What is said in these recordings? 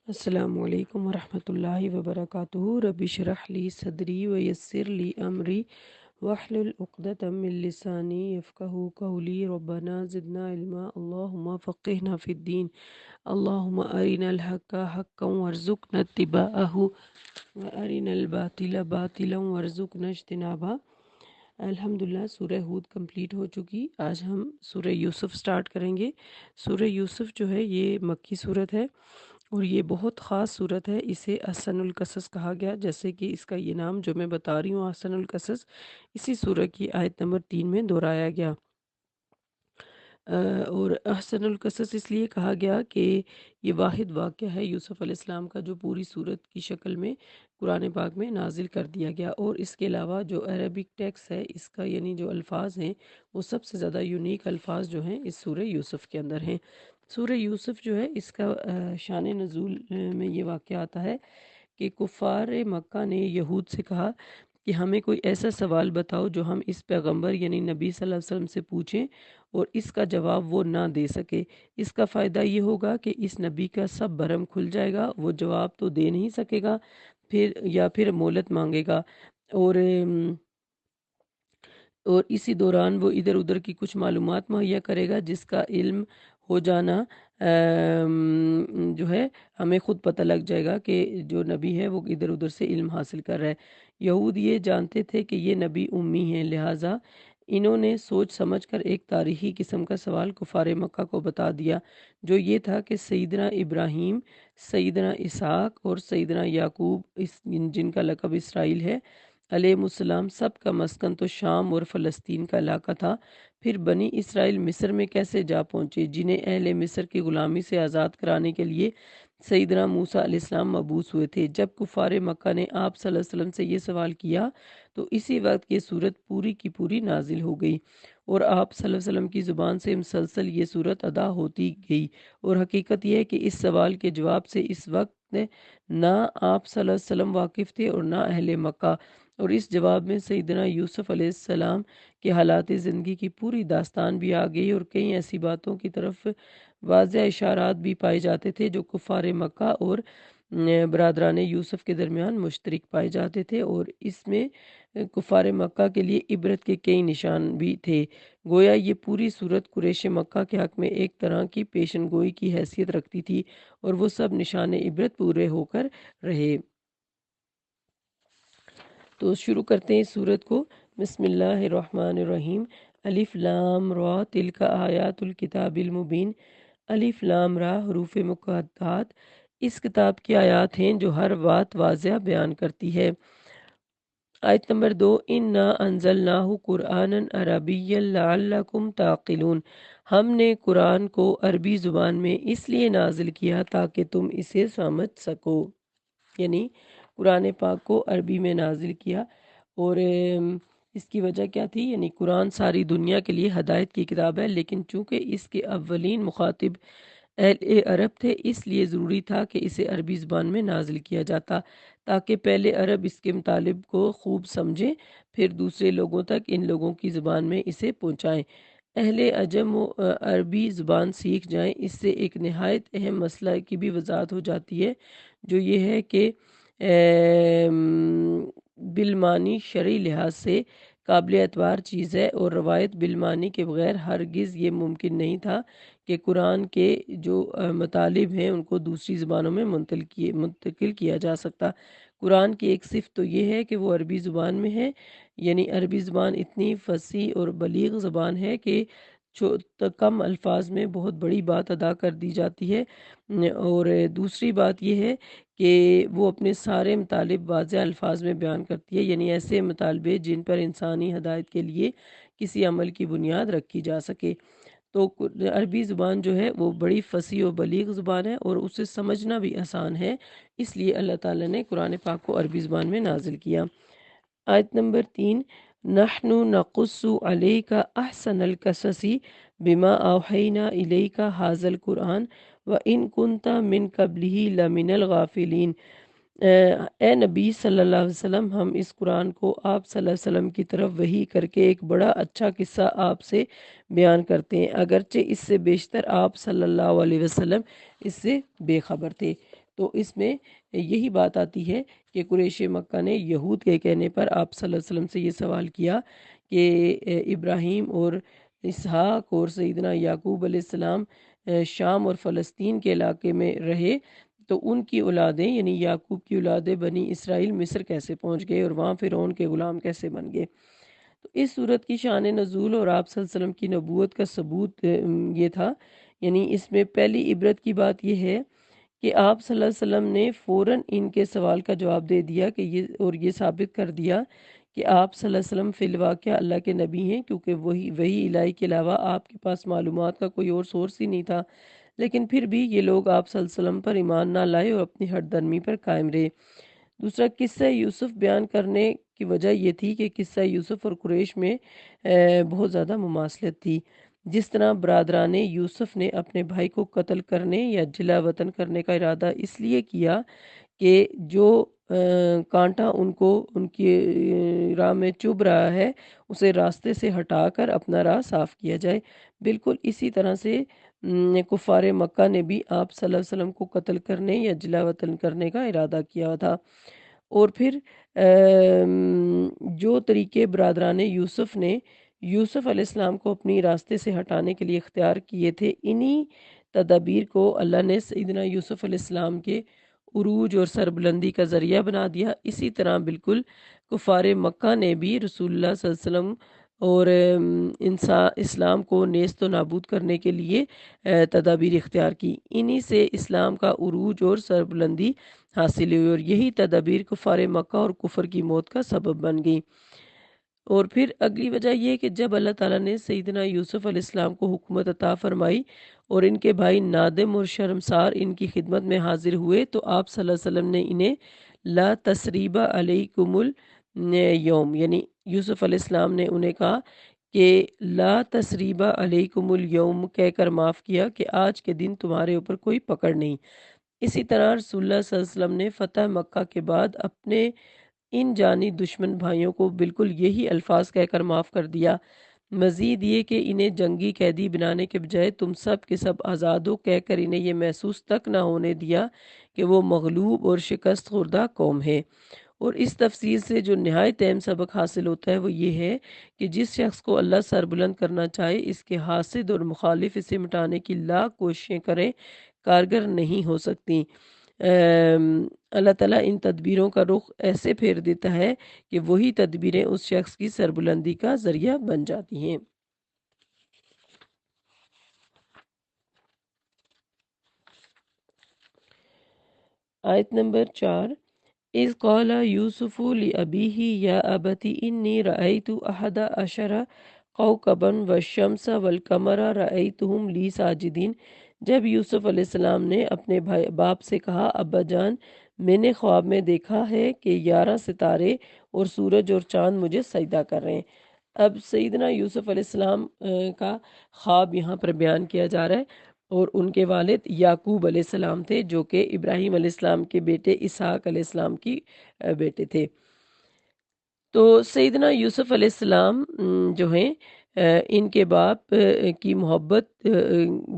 السلام علیکم ورحمۃ اللہ وبرکاتہ۔ رب اشرح لی صدری ویسر لی امری واحلل عقدۃ من لسانی یفقہوا قولی۔ ربنا زدنا علما، اللہم فقہنا فی الدین، اللہم ارنا الحق حقا وارزقنا اتباعہ وارنا الباطل باطلا وارزقنا اجتنابہ۔ الحمدللہ سورہ ہود کمپلیٹ ہو چکی۔ آج ہم سورہ یوسف سٹارٹ کریں گے۔ سورہ یوسف جو ہے یہ مکی صورت ہے اور یہ بہت خاص صورت ہے۔ اسے احسن القصص کہا گیا، جیسے کہ اس کا یہ نام جو میں بتا رہی ہوں احسن القصص، اسی سورہ کی آیت نمبر 3 میں دہرایا گیا۔ اور احسن القصص اس لیے کہا گیا کہ یہ واحد واقعہ ہے یوسف علیہ السلام کا جو پوری صورت کی شکل میں قرآن پاک میں نازل کر دیا گیا۔ اور اس کے علاوہ جو عربک ٹیکس ہے اس کا، یعنی جو الفاظ ہیں وہ سب سے زیادہ یونیک الفاظ جو ہیں اس سورہ یوسف کے اندر ہیں۔ سورہ یوسف جو ہے اس کا شان نزول میں یہ واقعہ آتا ہے کہ کفار مکہ نے یہود سے کہا کہ ہمیں کوئی ایسا سوال بتاؤ جو ہم اس پیغمبر یعنی نبی صلی اللہ علیہ وسلم سے پوچھیں اور اس کا جواب وہ نہ دے سکے۔ اس کا فائدہ یہ ہوگا کہ اس نبی کا سب بھرم کھل جائے گا، وہ جواب تو دے نہیں سکے گا پھر مہلت مانگے گا، اور اسی دوران وہ ادھر ادھر کی کچھ معلومات مہیا کرے گا جس کا علم ہو جانا جو ہے ہمیں خود پتہ لگ جائے گا کہ جو نبی ہے وہ ادھر ادھر سے علم حاصل کر رہا ہے۔ یہود یہ جانتے تھے کہ یہ نبی امی ہیں، لہٰذا انہوں نے سوچ سمجھ کر ایک تاریخی قسم کا سوال کفار مکہ کو بتا دیا، جو یہ تھا کہ سیدنا ابراہیم، سیدنا اسحاق اور سیدنا یعقوب، جن کا لقب اسرائیل ہے، علیہ السلام، سب کا مسکن تو شام اور فلسطین کا علاقہ تھا۔ پھر بنی اسرائیل مصر میں کیسے جا پہنچے، جنہیں اہل مصر کی غلامی سے آزاد کرانے کے لیے سیدنا موسیٰ علیہ السلام مبعوث ہوئے تھے۔ جب کفار مکہ نے آپ صلی اللہ علیہ وسلم سے یہ سوال کیا تو اسی وقت یہ صورت پوری کی پوری نازل ہو گئی اور آپ صلی اللہ علیہ وسلم کی زبان سے مسلسل یہ صورت ادا ہوتی گئی۔ اور حقیقت یہ ہے کہ اس سوال کے جواب سے اس وقت نہ آپ صلی اللہ علیہ وسلم واقف تھے اور نہ اہل مکہ، اور اس جواب میں سیدنا یوسف علیہ السلام کے حالات زندگی کی پوری داستان بھی آ گئی، اور کئی ایسی باتوں کی طرف واضح اشارات بھی پائے جاتے تھے جو کفار مکہ اور برادران یوسف کے درمیان مشترک پائے جاتے تھے، اور اس میں کفار مکہ کے لیے عبرت کے کئی نشان بھی تھے۔ گویا یہ پوری صورت قریش مکہ کے حق میں ایک طرح کی پیشن گوئی کی حیثیت رکھتی تھی، اور وہ سب نشان عبرت پورے ہو کر رہے۔ تو شروع کرتے ہیں اس صورت کو۔ بسم اللہ الرحمن الرحیم۔ الف لام را تلک آیات الکتاب المبین۔ الف لام را حروف مقطعات اس کتاب کی آیات ہیں جو ہر بات واضح بیان کرتی ہے۔ آیت نمبر 2، اِنَّا أَنزَلْنَاهُ قُرْآنًا عَرَبِيًّا لَعَلَّكُمْ تَعْقِلُونَ۔ ہم نے قرآن کو عربی زبان میں اس لیے نازل کیا تاکہ تم اسے سمجھ سکو، یعنی قرآن پاک کو عربی میں نازل کیا، اور اس کی وجہ کیا تھی؟ یعنی قرآن ساری دنیا کے لیے ہدایت کی کتاب ہے، لیکن چونکہ اس کے اولین مخاطب اہل عرب تھے اس لیے ضروری تھا کہ اسے عربی زبان میں نازل کیا جاتا تاکہ پہلے عرب اس کے مطالب کو خوب سمجھیں، پھر دوسرے لوگوں تک ان لوگوں کی زبان میں اسے پہنچائیں۔ اہل عجم و عربی زبان سیکھ جائیں، اس سے ایک نہایت اہم مسئلہ کی بھی وضاحت ہو جاتی ہے، جو یہ ہے کہ بالمعنی شرعی لحاظ سے قابل اعتبار چیز ہے، اور روایت بالمعنی کے بغیر ہرگز یہ ممکن نہیں تھا کہ قرآن کے جو مطالب ہیں ان کو دوسری زبانوں میں منتقل کیا جا سکتا۔ قرآن کی ایک صفت تو یہ ہے کہ وہ عربی زبان میں ہے، یعنی عربی زبان اتنی فصیح اور بلیغ زبان ہے کہ کم الفاظ میں بہت بڑی بات ادا کر دی جاتی ہے، اور دوسری بات یہ ہے کہ وہ اپنے سارے مطالب واضح الفاظ میں بیان کرتی ہے، یعنی ایسے مطالبے جن پر انسانی ہدایت کے لیے کسی عمل کی بنیاد رکھی جا سکے۔ تو عربی زبان جو ہے وہ بڑی فصیح و بلیغ زبان ہے اور اسے سمجھنا بھی آسان ہے، اس لیے اللہ تعالیٰ نے قرآن پاک کو عربی زبان میں نازل کیا۔ آیت نمبر 3، نحن نقص علیک احسن القصص بما اوحینا الیک ھذا القرآن وان کنت من قبلہ لمن الغافلین۔ اے نبی صلی اللہ علیہ وسلم، ہم اس قرآن کو آپ صلی اللہ علیہ وسلم کی طرف وحی کر کے ایک بڑا اچھا قصہ آپ سے بیان کرتے ہیں، اگرچہ اس سے بیشتر آپ صلی اللہ علیہ وسلم اس سے بے خبر تھے۔ تو اس میں یہی بات آتی ہے کہ قریش مکہ نے یہود کے کہنے پر آپ صلی اللہ علیہ وسلم سے یہ سوال کیا کہ ابراہیم اور اسحاق اور سیدنا یعقوب علیہ السلام شام اور فلسطین کے علاقے میں رہے، تو ان کی اولادیں یعنی یعقوب کی اولادیں بنی اسرائیل مصر کیسے پہنچ گئے اور وہاں فرعون کے غلام کیسے بن گئے؟ تو اس صورت کی شان نزول اور آپ صلی اللہ علیہ وسلم کی نبوت کا ثبوت یہ تھا، یعنی اس میں پہلی عبرت کی بات یہ ہے کہ آپ صلی اللہ علیہ وسلم نے فوراً ان کے سوال کا جواب دے دیا کہ یہ ثابت کر دیا کہ آپ صلی اللہ علیہ وسلم فی الواقع اللہ کے نبی ہیں، کیونکہ وہی الہی کے علاوہ آپ کے پاس معلومات کا کوئی اور سورس ہی نہیں تھا۔ لیکن پھر بھی یہ لوگ آپ صلی اللہ علیہ وسلم پر ایمان نہ لائے اور اپنی ہٹ درمی پر قائم رہے۔ دوسرا، قصہ یوسف بیان کرنے کی وجہ یہ تھی کہ قصہ یوسف اور قریش میں بہت زیادہ مماثلت تھی۔ جس طرح برادران یوسف نے اپنے بھائی کو قتل کرنے یا جلا وطن کرنے کا ارادہ اس لیے کیا کہ جو کانٹا ان کی راہ میں چبھ رہا ہے اسے راستے سے ہٹا کر اپنا راہ صاف کیا جائے، بالکل اسی طرح سے کفار مکہ نے بھی آپ صلی اللہ علیہ وسلم کو قتل کرنے یا جلا وطن کرنے کا ارادہ کیا تھا۔ اور پھر جو طریقے برادران یوسف نے یوسف علیہ السلام کو اپنی راستے سے ہٹانے کے لیے اختیار کیے تھے، انہی تدابیر کو اللہ نے سیدنا یوسف علیہ السلام کے عروج اور سربلندی کا ذریعہ بنا دیا۔ اسی طرح بالکل کفار مکہ نے بھی رسول اللہ صلی اللہ علیہ وسلم اور اسلام کو نیست و نابود کرنے کے لیے تدابیر اختیار کی، انہی سے اسلام کا عروج اور سربلندی حاصل ہوئی، اور یہی تدابیر کفار مکہ اور کفر کی موت کا سبب بن گئی۔ اور پھر اگلی وجہ یہ کہ جب اللہ تعالیٰ نے سیدنا یوسف علیہ السلام کو حکومت عطا فرمائی اور ان کے بھائی نادم اور شرمسار ان کی خدمت میں حاضر ہوئے، تو آپ صلی اللہ علیہ وسلم نے انہیں لا تثریب علیکم اليوم، یعنی یوسف علیہ السلام نے انہیں کہا کہ لا تثریب علیکم اليوم کہہ کر معاف کیا کہ آج کے دن تمہارے اوپر کوئی پکڑ نہیں۔ اسی طرح رسول اللہ صلی اللہ علیہ وسلم نے فتح مکہ کے بعد اپنے ان جانی دشمن بھائیوں کو بالکل یہی الفاظ کہہ کر معاف کر دیا، مزید یہ کہ انہیں جنگی قیدی بنانے کے بجائے تم سب کے سب آزاد ہو کہہ کر انہیں یہ محسوس تک نہ ہونے دیا کہ وہ مغلوب اور شکست خوردہ قوم ہے۔ اور اس تفسیر سے جو نہایت اہم سبق حاصل ہوتا ہے وہ یہ ہے کہ جس شخص کو اللہ سربلند کرنا چاہے، اس کے حاسد اور مخالف اسے مٹانے کی لاکھ کوششیں کریں، کارگر نہیں ہو سکتی۔ اللہ تعالیٰ ان تدبیروں کا رخ ایسے پھیر دیتا ہے کہ وہی تدبیریں اس شخص کی سربلندی کا ذریعہ بن جاتی ہیں۔ آیت نمبر 4، اذ قال یوسف لأبیہ یا ابت انی رأیت احد عشر کوکبا والشمس والقمر رأیتہم لی ساجدین۔ جب یوسف علیہ السلام نے اپنے باپ سے کہا، ابا جان، میں نے خواب میں دیکھا ہے کہ 11 ستارے اور سورج اور چاند مجھے سجدہ کر رہے ہیں۔ اب سیدنا یوسف علیہ السلام کا خواب یہاں پر بیان کیا جا رہا ہے، اور ان کے والد یعقوب علیہ السلام تھے جو کہ ابراہیم علیہ السلام کے بیٹے اسحاق علیہ السلام کی بیٹے تھے۔ تو سیدنا یوسف علیہ السلام جو ہیں ان کے باپ کی محبت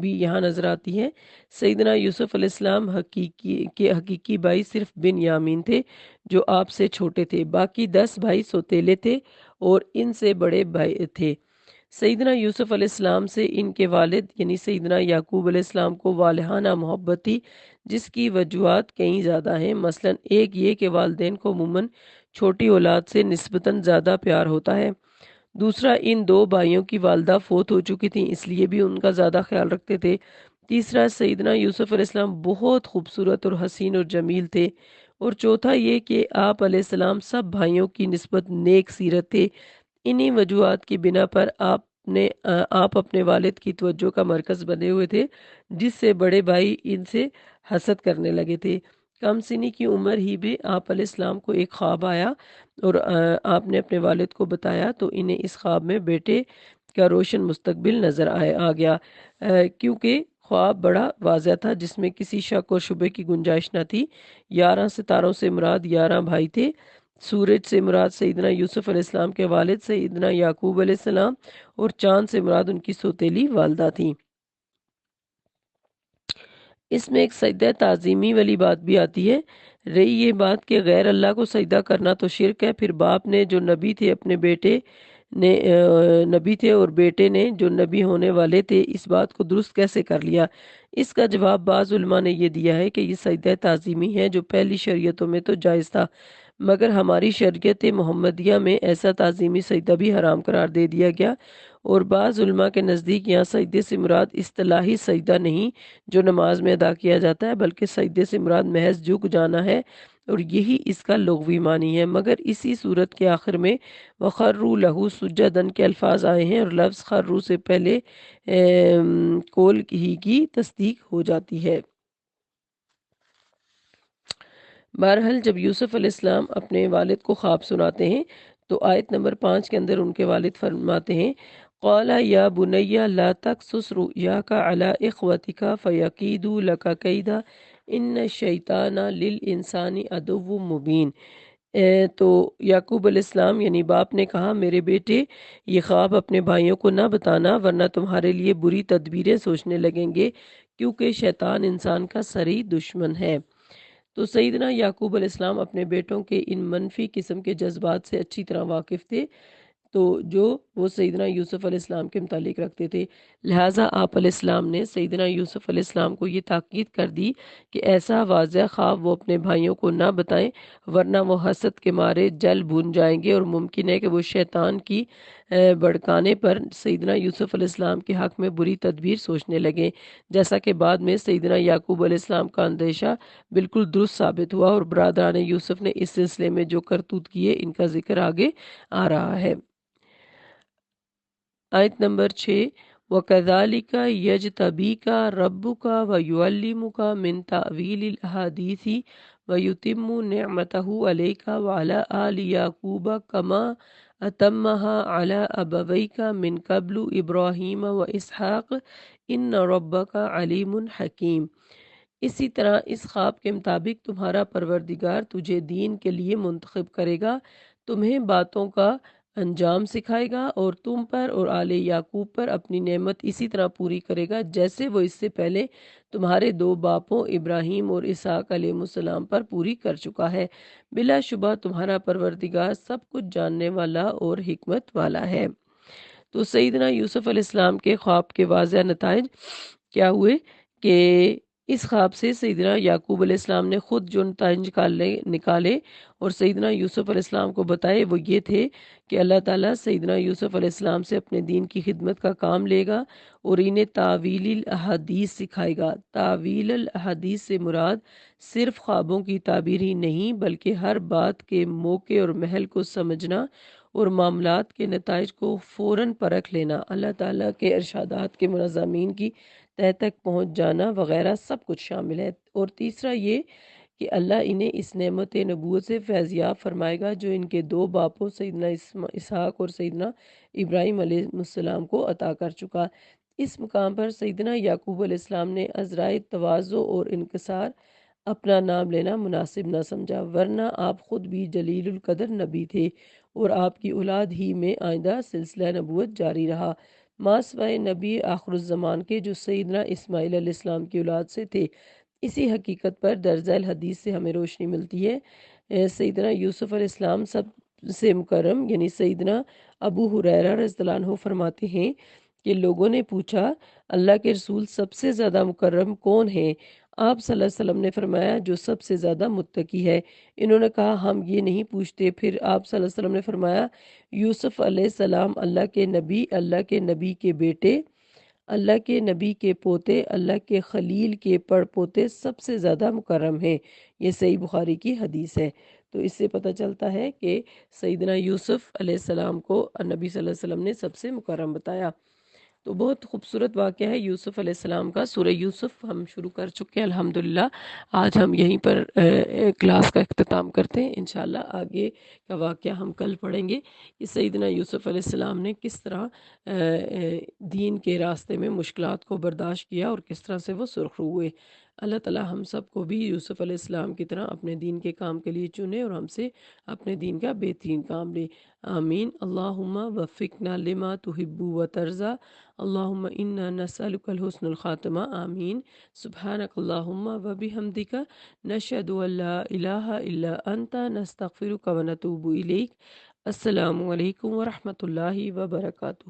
بھی یہاں نظر آتی ہے۔ سیدنا یوسف علیہ السلام حقیقی بھائی صرف بن یامین تھے جو آپ سے چھوٹے تھے، باقی 10 بھائی سوتیلے تھے اور ان سے بڑے بھائی تھے۔ سیدنا یوسف علیہ السلام سے ان کے والد یعنی سیدنا یعقوب علیہ السلام کو والہانہ محبت تھی، جس کی وجوہات کئی زیادہ ہیں۔ مثلا ایک یہ کہ والدین کو عموماً چھوٹی اولاد سے نسبتاً زیادہ پیار ہوتا ہے۔ دوسرا، ان 2 بھائیوں کی والدہ فوت ہو چکی تھیں، اس لیے بھی ان کا زیادہ خیال رکھتے تھے۔ تیسرا، سیدنا یوسف علیہ السلام بہت خوبصورت اور حسین اور جمیل تھے۔ اور چوتھا یہ کہ آپ علیہ السلام سب بھائیوں کی نسبت نیک سیرت تھے۔ انہی وجوہات کی بنا پر آپ اپنے والد کی توجہ کا مرکز بنے ہوئے تھے، جس سے بڑے بھائی ان سے حسد کرنے لگے تھے۔ کم سنی کی عمر ہی میں آپ علیہ السلام کو ایک خواب آیا اور آپ نے اپنے والد کو بتایا، تو انہیں اس خواب میں بیٹے کا روشن مستقبل نظر آ گیا، کیونکہ خواب بڑا واضح تھا جس میں کسی شک اور شبے کی گنجائش نہ تھی۔ 11 ستاروں سے مراد 11 بھائی تھے، سورج سے مراد سیدنا یوسف علیہ السلام کے والد سیدنا یعقوب علیہ السلام، اور چاند سے مراد ان کی سوتیلی والدہ تھیں۔ اس میں ایک سجدہ تعظیمی والی بات بھی آتی ہے۔ رہی یہ بات کہ غیر اللہ کو سجدہ کرنا تو شرک ہے، پھر باپ نے جو نبی تھے اپنے بیٹے نے نبی تھے اور بیٹے نے جو نبی ہونے والے تھے اس بات کو درست کیسے کر لیا؟ اس کا جواب بعض علماء نے یہ دیا ہے کہ یہ سجدہ تعظیمی ہے جو پہلی شریعتوں میں تو جائز تھا، مگر ہماری شریعت محمدیہ میں ایسا تعظیمی سجدہ بھی حرام قرار دے دیا گیا، اور بعض علماء کے نزدیک یہاں سجدے سے مراد اصطلاحی سجدہ نہیں جو نماز میں ادا کیا جاتا ہے، بلکہ سجدے سے مراد محض جھک جانا ہے اور یہی اس کا لغوی معنی ہے۔ مگر اسی صورت کے آخر میں وَخَرُّوا لَهُ سُجَّدًا کے الفاظ آئے ہیں اور لفظ خرو سے پہلے قول ہی کی تصدیق ہو جاتی ہے۔ بہرحال جب یوسف علیہ السلام اپنے والد کو خواب سناتے ہیں تو آیت نمبر 5 کے اندر ان کے والد فرماتے ہیں قَالَ يَا بُنَيَّ لَا تَقْصُصْ رُؤْيَاكَ عَلَىٰ إِخْوَتِكَ فَيَكِيدُوا لَكَ كَيْدًا إِنَّ الشَّيْطَانَ لِلْإِنسَانِ عَدُوٌّ مُّبِينٌ۔ تو یعقوب علیہ السلام یعنی باپ نے کہا میرے بیٹے یہ خواب اپنے بھائیوں کو نہ بتانا ورنہ تمہارے لیے بری تدبیریں سوچنے لگیں گے، کیونکہ شیطان انسان کا سری دشمن ہے۔ تو سیدنا یعقوب علیہ السلام اپنے بیٹوں کے ان منفی قسم کے جذبات سے اچھی طرح واقف تھے، تو جو وہ سیدنا یوسف علیہ السلام کے متعلق رکھتے تھے، لہٰذا آپ علیہ السلام نے سیدنا یوسف علیہ السلام کو یہ تاکید کر دی کہ ایسا واضح خواب وہ اپنے بھائیوں کو نہ بتائیں ورنہ وہ حسد کے مارے جل بھون جائیں گے، اور ممکن ہے کہ وہ شیطان کی بھڑکانے پر سیدنا یوسف علیہ السلام کے حق میں بری تدبیر سوچنے لگیں، جیسا کہ بعد میں سیدنا یعقوب علیہ السلام کا اندیشہ بالکل درست ثابت ہوا، اور برادران یوسف نے اس سلسلے میں جو کرتوت کیے ان کا ذکر آگے آ رہا ہے۔ آیت نمبر 6 وَكَذَلِكَ يَجْتَبِيكَ رَبُّكَ وَيُعَلِّمُكَ مِن تَأْوِيلِ الْأَحَادِيثِ وَيُتِمُّ نِعْمَتَهُ عَلَيْكَ وَعَلَىٰ آلِ يَعْقُوبَ كَمَا أَتَمَّهَا عَلَىٰ أَبَوَيْكَ مِن قَبْلُ إِبْرَاهِيمَ وَإِسْحَاقَ إِنَّ رَبَّكَ عَلِيمٌ حَكِيمٌ۔ اسی طرح اس خواب کے مطابق تمہارا پروردگار تجھے دین کے لیے منتخب کرے گا، تمہیں باتوں کا انجام سکھائے گا اور تم پر اور آل یعقوب پر اپنی نعمت اسی طرح پوری کرے گا جیسے وہ اس سے پہلے تمہارے دو باپوں ابراہیم اور اسحاق علیہ السلام پر پوری کر چکا ہے۔ بلا شبہ تمہارا پروردگار سب کچھ جاننے والا اور حکمت والا ہے۔ تو سیدنا یوسف علیہ السلام کے خواب کے واضح نتائج کیا ہوئے کہ اس خواب سے سیدنا یعقوب علیہ السلام نے خود جو نتائج نکالے اور سیدنا یوسف علیہ السلام کو بتائے وہ یہ تھے کہ اللہ تعالیٰ سیدنا یوسف علیہ السلام سے اپنے دین کی خدمت کا کام لے گا اور انہیں تعویل الاحادیث سکھائے گا۔ تعویل الاحادیث سے مراد صرف خوابوں کی تعبیر ہی نہیں بلکہ ہر بات کے موقع اور محل کو سمجھنا اور معاملات کے نتائج کو فوراً پرکھ لینا، اللہ تعالیٰ کے ارشادات کے مضامین کی تہ تک پہنچ جانا وغیرہ سب کچھ شامل ہے۔ اور تیسرا یہ کہ اللہ انہیں اس نعمت نبوت سے فیضیاب فرمائے گا جو ان کے دو باپوں سیدنا اسحاق اور سیدنا ابراہیم علیہ السلام کو عطا کر چکا۔ اس مقام پر سیدنا یعقوب علیہ السلام نے عذرائے تواضع اور انکسار اپنا نام لینا مناسب نہ سمجھا، ورنہ آپ خود بھی جلیل القدر نبی تھے اور آپ کی اولاد ہی میں آئندہ سلسلہ نبوت جاری رہا، ماسوائے نبی آخر الزمان کے جو سیدنا اسماعیل علیہ السلام کی اولاد سے تھے۔ اسی حقیقت پر درج ذیل حدیث سے ہمیں روشنی ملتی ہے۔ سیدنا یوسف علیہ السلام سب سے مکرم یعنی سیدنا ابو ہریرہ رضی اللہ عنہ فرماتے ہیں کہ لوگوں نے پوچھا اللہ کے رسول سب سے زیادہ مکرم کون ہیں؟ آپ صلی اللہ علیہ وسلم نے فرمایا جو سب سے زیادہ متقی ہے۔ انہوں نے کہا ہم یہ نہیں پوچھتے۔ پھر آپ صلی اللہ علیہ وسلم نے فرمایا یوسف علیہ السلام اللہ کے نبی کے بیٹے، اللہ کے نبی کے پوتے، اللہ کے خلیل کے پڑ پوتے سب سے زیادہ مکرم ہیں۔ یہ صحیح بخاری کی حدیث ہے۔ تو اس سے پتہ چلتا ہے کہ سیدنا یوسف علیہ السلام کو نبی صلی اللہ علیہ وسلم نے سب سے مکرم بتایا۔ تو بہت خوبصورت واقعہ ہے یوسف علیہ السلام کا۔ سورہ یوسف ہم شروع کر چکے ہیں الحمدللہ۔ آج ہم یہیں پر کلاس کا اختتام کرتے ہیں، انشاءاللہ آگے کا واقعہ ہم کل پڑھیں گے کہ سیدنا یوسف علیہ السلام نے کس طرح دین کے راستے میں مشکلات کو برداشت کیا اور کس طرح سے وہ سرخرو ہوئے۔ اللہ تعالیٰ ہم سب کو بھی یوسف علیہ السلام کی طرح اپنے دین کے کام کے لیے چنے اور ہم سے اپنے دین کا بہترین کام لے۔ آمین۔ اللہم وفقنا لما تحب و ترضى، اللہم انا نسألک الحسن الخاتمہ، آمین۔ سبحانک اللہم و بحمدک، نشہد ان لا الہ الا انت، نستغفرک و نتوب الیک۔ السلام علیکم ورحمۃ اللہ وبرکاتہ۔